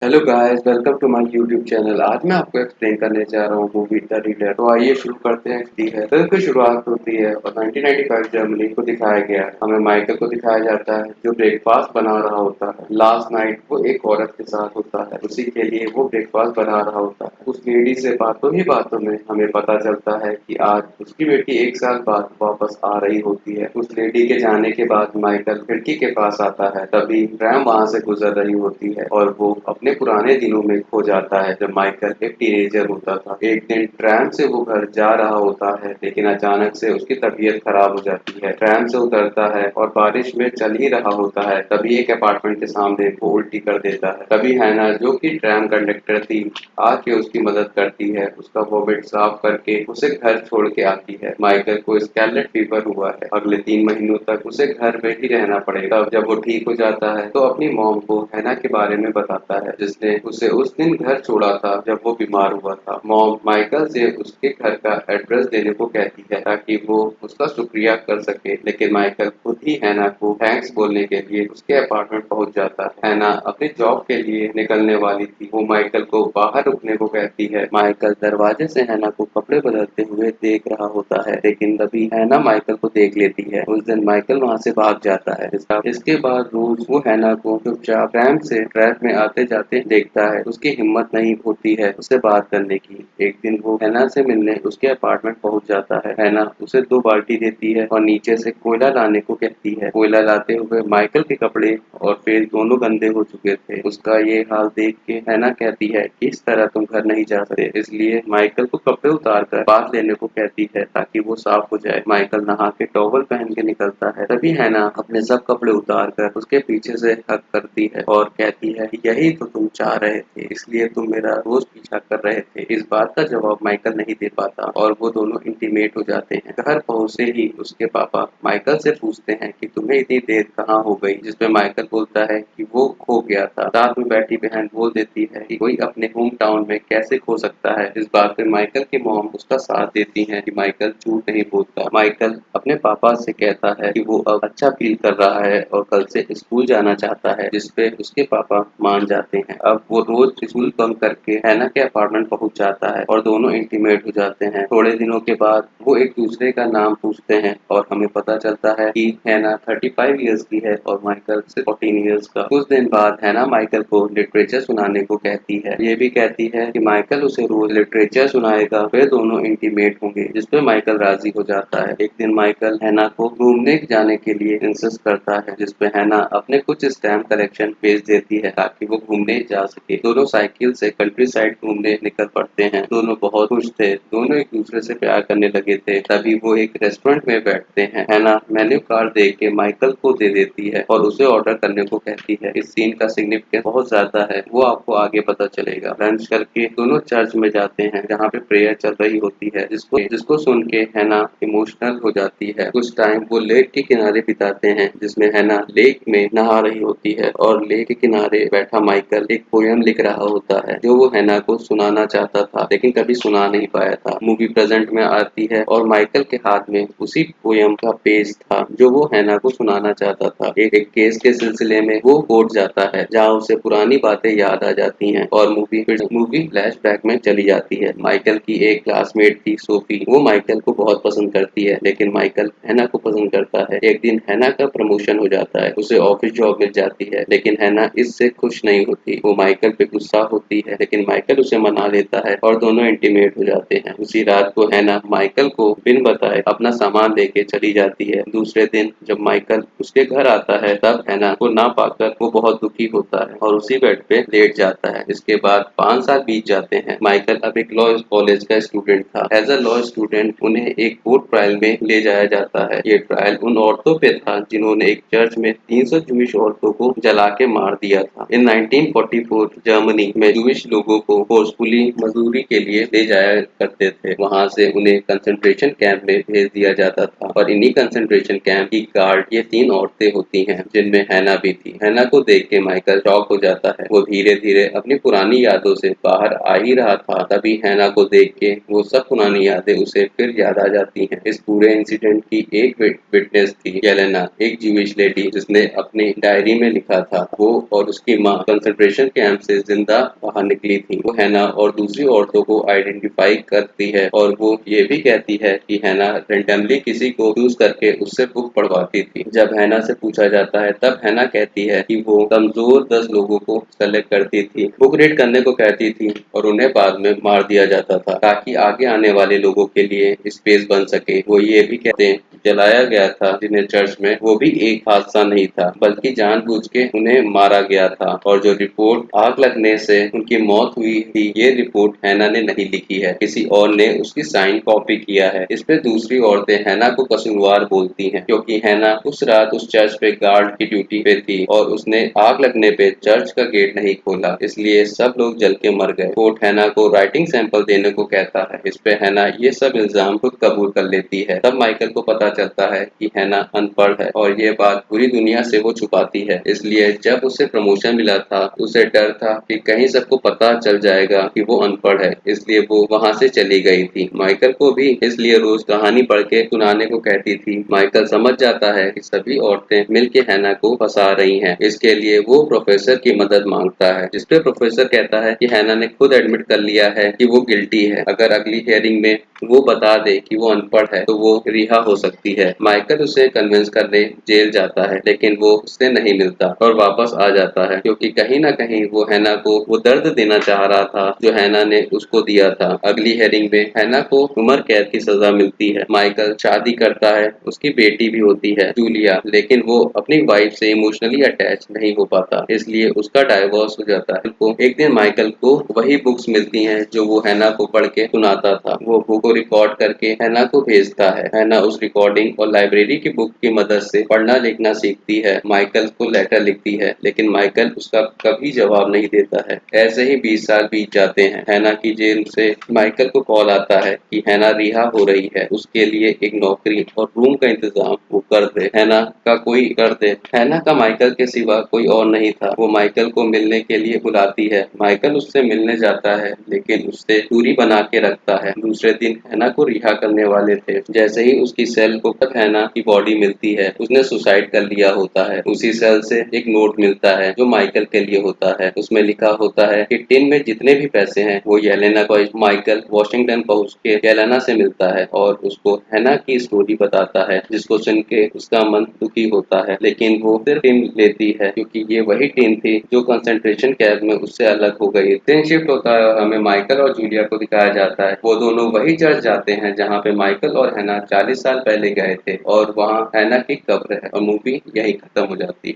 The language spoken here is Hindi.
Hello guys, welcome to my YouTube channel. आज मैं आपको एक्सप्लेन करने जा रहा हूँ मूवी द रीडर। तो आइए शुरू करते हैं। फिल्म की शुरुआत होती है और 1995 जर्मनी को दिखाया गया है। हमें माइकल को दिखाया जाता है जो ब्रेकफास्ट बना रहा होता है। लास्ट नाइट वो एक औरत के साथ होता है, उसी के लिए वो ब्रेकफास्ट बना रहा होता है। उस लेडी से बातों ही बातों में हमें पता चलता है कि आज उसकी बेटी 1 साल बाद वापस आ रही होती है। उस लेडी के जाने के बाद माइकल खिड़की के पास आता है, तभी ट्रैम वहां से गुजर रही होती है और वो अपने पुराने दिनों में खो जाता है जब माइकल एक टीनेजर होता था। एक दिन ट्रैम से वो घर जा रहा होता है, लेकिन अचानक से उसकी तबीयत खराब हो जाती है। ट्रैम से उतरता है और बारिश में चल ही रहा होता है, तभी एक अपार्टमेंट के सामने वो उल्टी कर देता है। तभी हैना, जो कि ट्रैम कंडक्टर थी, आके उसकी मदद करती है। उसका वॉमिट साफ करके उसे घर छोड़ के आती है। माइकल को स्carlet फीवर हुआ है। अगले 3 महीनों तक उसे घर में ही रहना पड़ेगा। जब वो ठीक हो जाता है तो अपनी मॉम को हैना के बारे में बताता है, जिसने उसे उस दिन घर छोड़ा था जब वो बीमार हुआ था। मॉम माइकल से उसके घर का एड्रेस देने को कहती है ताकि वो उसका शुक्रिया कर सके, लेकिन माइकल खुद ही हैना को थैंक्स बोलने के लिए उसके अपार्टमेंट पहुंच जाता है। हैना अपनी जॉब के लिए निकलने वाली थी। वो माइकल को बाहर रुकने को कहती है। माइकल दरवाजे से हैना को कपड़े बदलते हुए देख रहा होता है, लेकिन तभी हैना माइकल को देख लेती है। उस दिन माइकल वहां से भाग जाता है। इसके बाद रोज वो हैना को चुपचाप रैंप से ट्रैक में आते जाते देखता है। उसकी हिम्मत नहीं होती है उससे बात करने की। एक दिन वो हैना से मिलने उसके अपार्टमेंट पहुंच जाता है। हैना उसे 2 बाल्टी देती है और नीचे से कोयला लाने को कहती है। कोयला लाते हुए माइकल के कपड़े और फेस दोनों गंदे हो चुके थे। उसका ये हाल देख के हैना कहती है कि इस तरह तुम घर नहीं जा सकते, इसलिए माइकल को कपड़े उतार कर बाथ लेने को कहती है ताकि वो साफ हो जाए। माइकल नहा के टॉवल पहन के निकलता है। तभी हैना अपने सब कपड़े उतार कर उसके पीछे से हग करती है और कहती है कि यही तो तुम चाह रहे थे, इसलिए तुम मेरा रोज पीछा कर रहे थे। इस बात का जवाब माइकल नहीं दे पाता और वो दोनों इंटीमेट हो जाते हैं। घर पहुंचते ही उसके पापा माइकल से पूछते हैं कि तुम्हें इतनी देर कहाँ हो गई, जिसमें माइकल बोलता है कि वो खो गया था। साथ में बैठी बहन बोल देती है कि कोई अपने होम टाउन में कैसे खो सकता है। इस बात पे माइकल की मॉम उसका साथ देती है कि माइकल झूठ नहीं बोलता। माइकल अपने पापा से कहता है कि वो अब अच्छा फील कर रहा है और कल से स्कूल जाना चाहता है, जिसपे उसके पापा मान जाते हैं। अब वो रोज स्कूल बंक करके हैना के अपार्टमेंट पहुंच जाता है और दोनों इंटीमेट हो जाते हैं। थोड़े दिनों के बाद वो एक दूसरे का नाम पूछते हैं और हमें पता चलता है कि हैना 35 इयर्स की है और माइकल 14 इयर्स का। कुछ दिन बाद हैना माइकल को लिटरेचर सुनाने को कहती है। ये भी कहती है कि माइकल उसे रोज लिटरेचर सुनाएगा, वे दोनों इंटीमेट होंगे, जिसपे माइकल राजी हो जाता है। एक दिन माइकल हैना को घूमने जाने के लिए इंसिस्ट करता है, जिसपे हैना अपने कुछ स्टैम्प कलेक्शन भेज देती है ताकि वो घूमने जा सके। दोनों साइकिल से कंट्री साइड घूमने निकल पड़ते हैं। दोनों बहुत खुश थे, दोनों एक दूसरे से प्यार करने लगे थे। तभी वो एक रेस्टोरेंट में बैठते हैं। हैना मेन्यू कार्ड देख के माइकल को दे देती है और उसे ऑर्डर करने को कहती है। इस सीन का सिग्निफिकेंस बहुत ज्यादा है, वो आपको आगे पता चलेगा। लंच करके दोनों चर्च में जाते हैं जहाँ पे प्रेयर चल रही होती है, जिसको जिसको सुन के हैना इमोशनल हो जाती है। कुछ टाइम वो लेक के किनारे बिताते हैं, जिसमें हैना लेक में नहा रही होती है और लेक के किनारे बैठा माइकल एक पोयम लिख रहा होता है जो वो हैना को सुनाना चाहता था, लेकिन कभी सुना नहीं पाया था। मूवी प्रेजेंट में आती है और माइकल के हाथ में उसी पोयम का पेज था जो वो हैना को सुनाना चाहता था। एक केस के सिलसिले में वो कोर्ट जाता है जहाँ उसे पुरानी बातें याद आ जाती हैं और मूवी फ्लैशबैक में चली जाती है। माइकल की एक क्लासमेट थी सोफी, वो माइकल को बहुत पसंद करती है, लेकिन माइकल हैना को पसंद करता है। एक दिन हैना का प्रमोशन हो जाता है, उसे ऑफिस जॉब मिल जाती है, लेकिन हैना इससे खुश नहीं होती। वो माइकल पे गुस्सा होती है, लेकिन माइकल उसे मना लेता है और दोनों इंटीमेट हो जाते हैं। उसी रात को हैना माइकल को बिन बताए अपना सामान लेके चली जाती है। दूसरे दिन जब माइकल उसके घर आता है, तब हैना को ना पाकर वो बहुत दुखी होता है और उसी बेड पे लेट जाता है। इसके बाद 5 साल बीत जाते हैं। माइकल अब एक लॉ कॉलेज का स्टूडेंट था। एज अ लॉ स्टूडेंट उन्हें एक कोर्ट ट्रायल में ले जाया जाता है। ये ट्रायल उन औरतों पे था जिन्होंने एक चर्च में 300 जूश औरतों को जला के मार दिया था। इन 1944 जर्मनी में जूश लोगों को फोर्सफुली मजदूरी के लिए ले जाया करते थे। वहां से उन्हें कंसंट्रेशन कैंप में भेज दिया जाता था और इन्हीं कंसंट्रेशन कैंप की गार्ड ये 3 औरतें होती हैं, जिनमें हैना भी थी। हैना को देख के माइकल शॉक हो जाता है। वो धीरे धीरे अपनी पुरानी यादों से बाहर आ ही रहा था, तभी हैना को देख के वो सब पुरानी यादें उसे फिर याद आ जाती हैं। इस पूरे इंसिडेंट की एक विटनेस थी, येलेना, एक ज्यूइश लेडी, जिसने अपनी डायरी में लिखा था वो और उसकी माँ कंसंट्रेशन कंसंट्रेशन कैंप से जिंदा बाहर निकली थी। वो हैना और दूसरी औरतों को आइडेंटिफाई करती है और वो ये भी कहती है कि हैना रैंडमली किसी को चूज करके उससे बुक पढ़वाती थी। जब हैना से पूछा जाता है तब हैना कहती है कि वो कमजोर 10 लोगों को सेलेक्ट करती थी, बुक रीड करने को कहती थी और उन्हें बाद में मार दिया जाता था ताकि आगे आने वाले लोगों के लिए स्पेस बन सके। वो ये भी कहते हैं जलाया गया था जिन्हें चर्च में, वो भी एक हादसा नहीं था बल्कि जानबूझ के उन्हें मारा गया था। और जो रिपोर्ट आग लगने से उनकी मौत हुई थी, ये रिपोर्ट हैना ने नहीं लिखी है, किसी और ने उसकी साइन कॉपी किया है। इस पे दूसरी औरतें हैना को कसूरवार बोलती हैं क्योंकि हैना उस रात उस चर्च पे गार्ड की ड्यूटी पे थी और उसने आग लगने पे चर्च का गेट नहीं खोला, इसलिए सब लोग जल के मर गए। कोर्ट हैना को राइटिंग सैंपल देने को कहता है। इस पे हैना ये सब इल्जाम खुद कबूल कर लेती है। तब माइकल को पता चलता है कि हैना अनपढ़ है और ये बात पूरी दुनिया से वो छुपाती है। इसलिए जब उसे प्रमोशन मिला था उसे डर था कि कहीं सबको पता चल जाएगा कि वो अनपढ़ है, इसलिए वो वहां से चली गई थी। माइकल को भी इसलिए रोज कहानी पढ़ के सुनाने को कहती थी। माइकल समझ जाता है कि सभी औरतें मिलके हैना को फंसा रही हैं। इसके लिए वो प्रोफेसर की मदद मांगता है, जिसपे प्रोफेसर कहता है कि हैना ने खुद एडमिट कर लिया है कि वो गिल्टी है। अगर अगली हियरिंग में वो बता दे कि वो अनपढ़ है तो वो रिहा हो सकती है। माइकल उसे कन्विंस करने जेल जाता है लेकिन वो उससे नहीं मिलता और वापस आ जाता है क्योंकि कहीं ना कहीं वो हैना को वो दर्द देना चाह रहा था जो हैना ने उसको दिया था। अगली हेयरिंग में हैना को उम्र कैद की सजा मिलती है। माइकल शादी करता है, उसकी बेटी भी होती है जूलिया, लेकिन वो अपनी वाइफ से इमोशनली अटैच नहीं हो पाता, इसलिए उसका डाइवोर्स हो जाता है। एक दिन माइकल को वही बुक्स मिलती हैं जो वो हैना को पढ़ के सुनाता था। वो बुक को रिकॉर्ड करके हैना को भेजता है। हैना उस रिकॉर्डिंग और लाइब्रेरी की बुक की मदद से पढ़ना लिखना सीखती है। माइकल को लेटर लिखती है लेकिन माइकल उसका कभी जवाब नहीं देता है। ऐसे ही 20 साल बीत जाते हैं। हैना की जेल से माइकल को कॉल आता है कि हैना रिहा हो रही है, उसके लिए एक नौकरी और रूम का इंतजाम वो कर दे, हैना का कोई कर दे। हैना का माइकल के सिवा कोई और नहीं था। वो माइकल को मिलने के लिए बुलाती है। माइकल उससे मिलने जाता है लेकिन उससे दूरी बना के रखता है। दूसरे दिन हैना को रिहा करने वाले थे। जैसे ही उसकी सेल को तक हैना की बॉडी मिलती है, उसने सुसाइड कर लिया होता है। उसी सेल से एक नोट मिलता है जो माइकल के लिए होता है। उसमें लिखा होता है कि टिन में जितने भी पैसे हैं वो येलेना को। माइकल वॉशिंगटन पहुंच के येलेना से मिलता है और उसको हैना की स्टोरी बताता है, जिसको सुन के उसका मन दुखी होता है लेकिन वो फिर टिन लेती है क्योंकि ये वही टिन थी जो कंसंट्रेशन कैंप में उससे अलग हो गई। सीन शिफ्ट होता है और हमें माइकल और जूलिया को दिखाया जाता है। वो दोनों वही चर्च जाते हैं जहाँ पे माइकल और हैना 40 साल पहले गए थे और वहाँ हैना की कब्र है और मूवी यही खत्म हो जाती है।